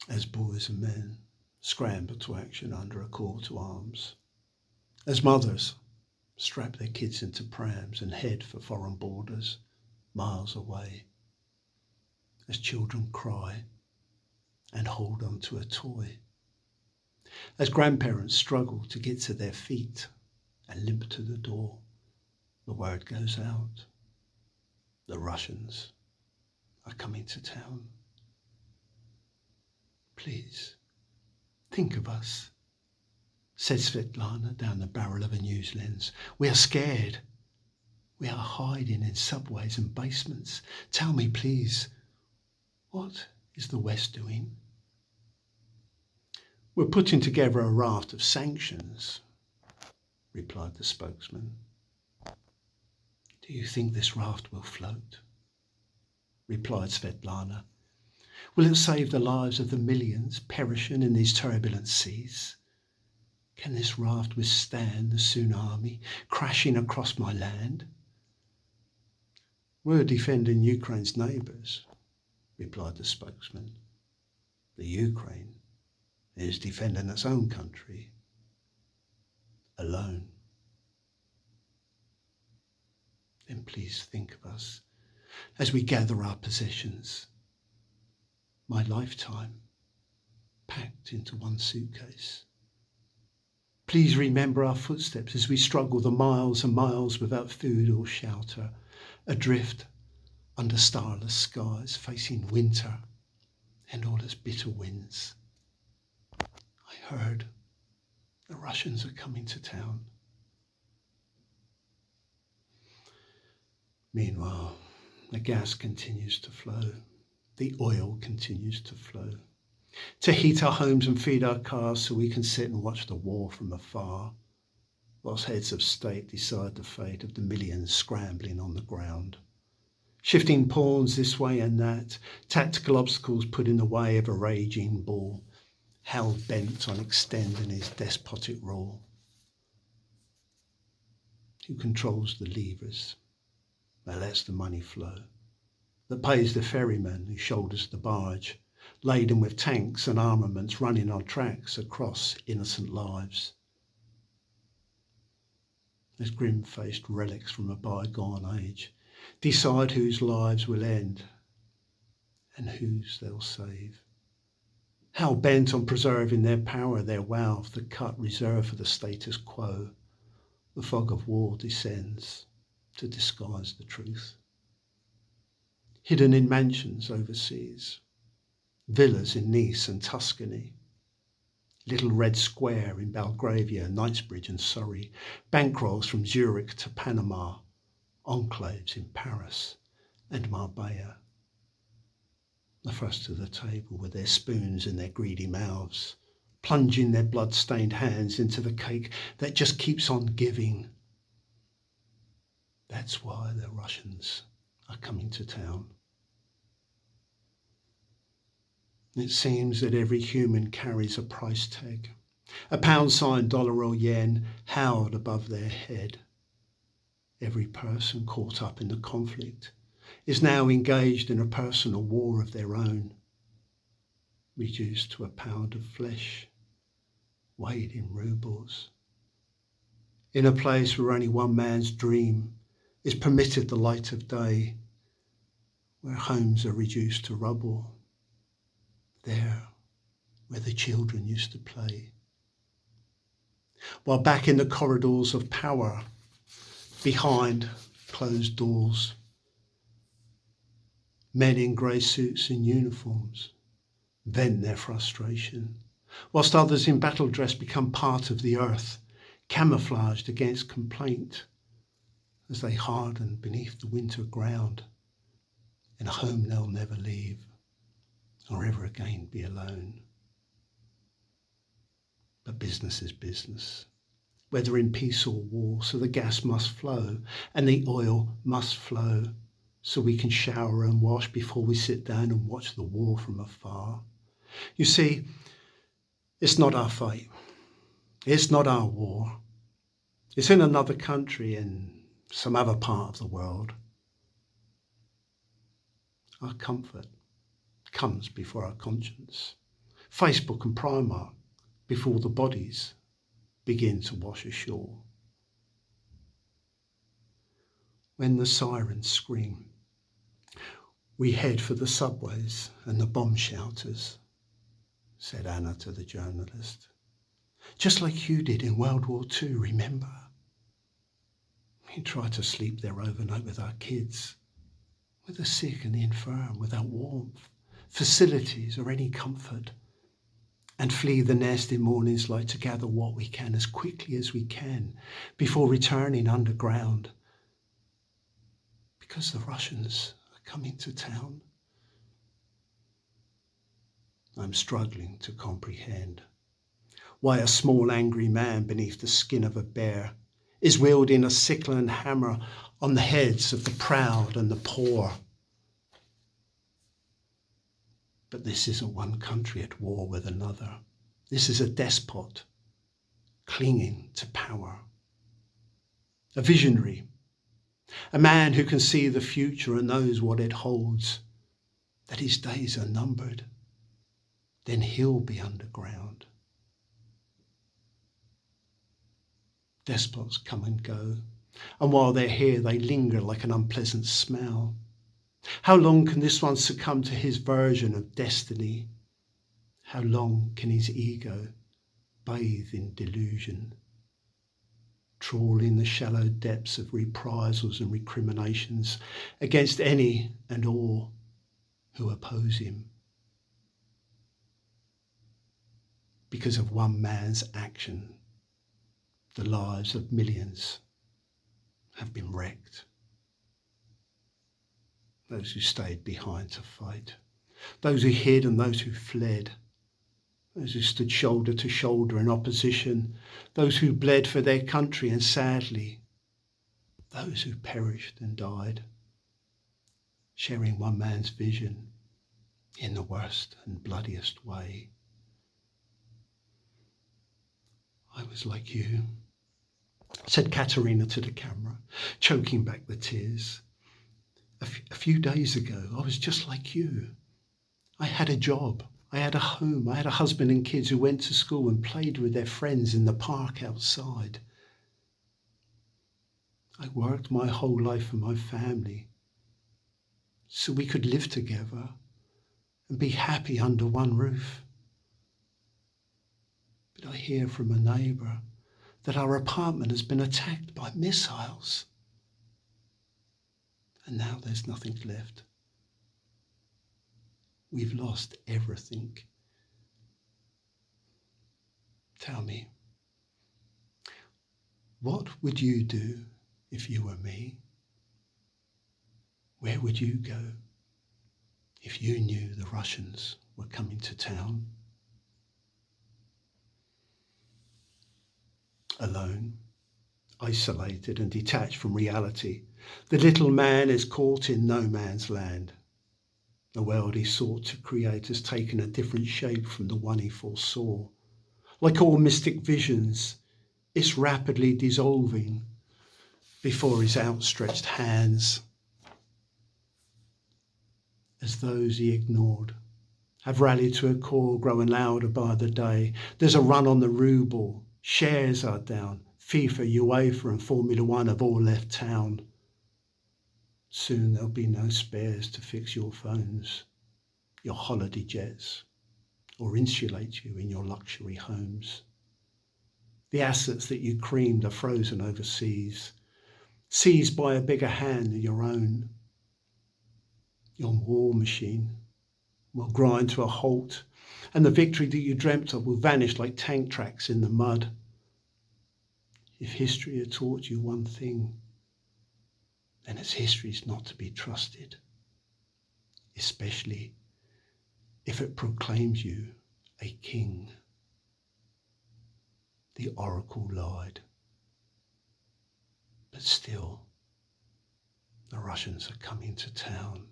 as boys and men scramble to action under a call to arms, as mothers strap their kids into prams and head for foreign borders miles away, as children cry and hold on to a toy, as grandparents struggle to get to their feet and limp to the door, the word goes out. The Russians are coming to town. Please, think of us, said Svetlana down the barrel of a news lens. We are scared. We are hiding in subways and basements. Tell me, please, what is the West doing? We're putting together a raft of sanctions, replied the spokesman. Do you think this raft will float? Replied Svetlana. Will it save the lives of the millions perishing in these turbulent seas? Can this raft withstand the tsunami crashing across my land? We're defending Ukraine's neighbours, replied the spokesman. The Ukraine is defending its own country, alone. Then please think of us as we gather our possessions. My lifetime packed into one suitcase. Please remember our footsteps as we struggle the miles and miles without food or shelter, adrift under starless skies, facing winter and all its bitter winds. I heard the Russians are coming to town. Meanwhile, the gas continues to flow. The oil continues to flow. To heat our homes and feed our cars so we can sit and watch the war from afar, whilst heads of state decide the fate of the millions scrambling on the ground. Shifting pawns this way and that, tactical obstacles put in the way of a raging bull, hell-bent on extending his despotic rule. Who controls the levers that lets the money flow, that pays the ferryman who shoulders the barge, laden with tanks and armaments running on tracks across innocent lives? As grim-faced relics from a bygone age decide whose lives will end and whose they'll save. How bent on preserving their power, their wealth, the cut reserved for the status quo, the fog of war descends to disguise the truth. Hidden in mansions overseas, villas in Nice and Tuscany, Little Red Square in Belgravia, Knightsbridge and Surrey, bankrolls from Zurich to Panama, enclaves in Paris and Marbella. The first to the table with their spoons in their greedy mouths, plunging their blood-stained hands into the cake that just keeps on giving. That's why the Russians are coming to town. It seems that every human carries a price tag, a pound sign, dollar or yen, held above their head. Every person caught up in the conflict is now engaged in a personal war of their own, reduced to a pound of flesh, weighed in rubles, in a place where only one man's dream is permitted the light of day, where homes are reduced to rubble, there where the children used to play. While back in the corridors of power, behind closed doors, men in grey suits and uniforms vent their frustration, whilst others in battle dress become part of the earth, camouflaged against complaint as they harden beneath the winter ground in a home they'll never leave or ever again be alone. But business is business, whether in peace or war, so the gas must flow and the oil must flow so we can shower and wash before we sit down and watch the war from afar. You see, it's not our fight. It's not our war. It's in another country, in some other part of the world. Our comfort comes before our conscience. Facebook and Primark before the bodies begin to wash ashore. When the sirens scream, we head for the subways and the bomb shelters, said Anna to the journalist. Just like you did in World War II, remember? We tried to sleep there overnight with our kids, with the sick and the infirm, without warmth, facilities or any comfort, and flee the nest in morning's light to gather what we can as quickly as we can before returning underground, because the Russians are coming to town. I'm struggling to comprehend why a small angry man beneath the skin of a bear is wielding a sickle and hammer on the heads of the proud and the poor. But this isn't one country at war with another. This is a despot clinging to power. A visionary, a man who can see the future and knows what it holds, that his days are numbered. Then he'll be underground. Despots come and go, and while they're here, they linger like an unpleasant smell. How long can this one succumb to his version of destiny? How long can his ego bathe in delusion, trawl in the shallow depths of reprisals and recriminations against any and all who oppose him? Because of one man's action, the lives of millions have been wrecked. Those who stayed behind to fight, those who hid and those who fled, those who stood shoulder to shoulder in opposition, those who bled for their country, and sadly, those who perished and died, sharing one man's vision in the worst and bloodiest way. I was like you, said Katerina to the camera, choking back the tears. A few days ago, I was just like you. I had a job, I had a home, I had a husband and kids who went to school and played with their friends in the park outside. I worked my whole life for my family so we could live together and be happy under one roof. But I hear from a neighbour that our apartment has been attacked by missiles. And now there's nothing left. We've lost everything. Tell me, what would you do if you were me? Where would you go if you knew the Russians were coming to town? Alone, isolated and detached from reality, the little man is caught in no man's land. The world he sought to create has taken a different shape from the one he foresaw. Like all mystic visions, it's rapidly dissolving before his outstretched hands, as those he ignored have rallied to a call growing louder by the day. There's a run on the ruble, shares are down, FIFA, UEFA and Formula One have all left town. Soon there'll be no spares to fix your phones, your holiday jets, or insulate you in your luxury homes. The assets that you creamed are frozen overseas, seized by a bigger hand than your own. Your war machine will grind to a halt, and the victory that you dreamt of will vanish like tank tracks in the mud. If history had taught you one thing, then its history is not to be trusted, especially if it proclaims you a king. The oracle lied, but still, the Russians are coming to town.